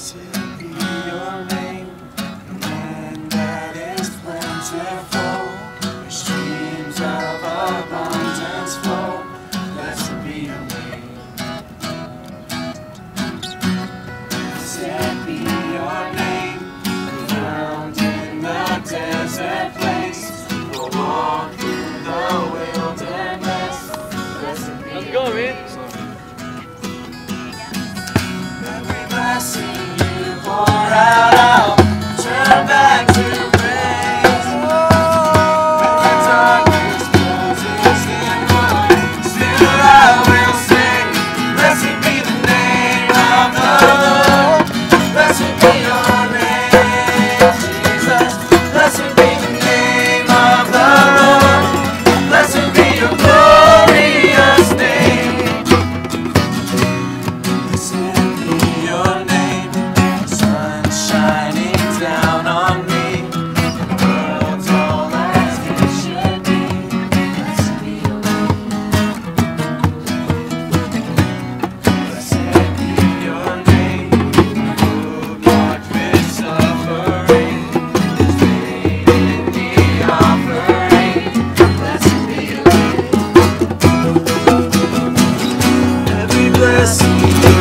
Blessed be your name, the land that is plentiful, where streams of abundance flow. Blessed be your name. Blessed be your name, found in the desert place, we'll walk through the wilderness. Blessed be your name. Every blessing you pour out, I'll turn back to praise. When the darkness closes in mine, still I will sing. Blessed be the name of the Lord. Blessed be your name, Jesus. Blessed be the name of the Lord. Blessed be your glorious name. Blessed be your name, the sun shining down on me. The world's all as it should be. Blessed be your name. Blessed be your name, who marked with suffering is made in the offering. Blessed be your name. Every blessing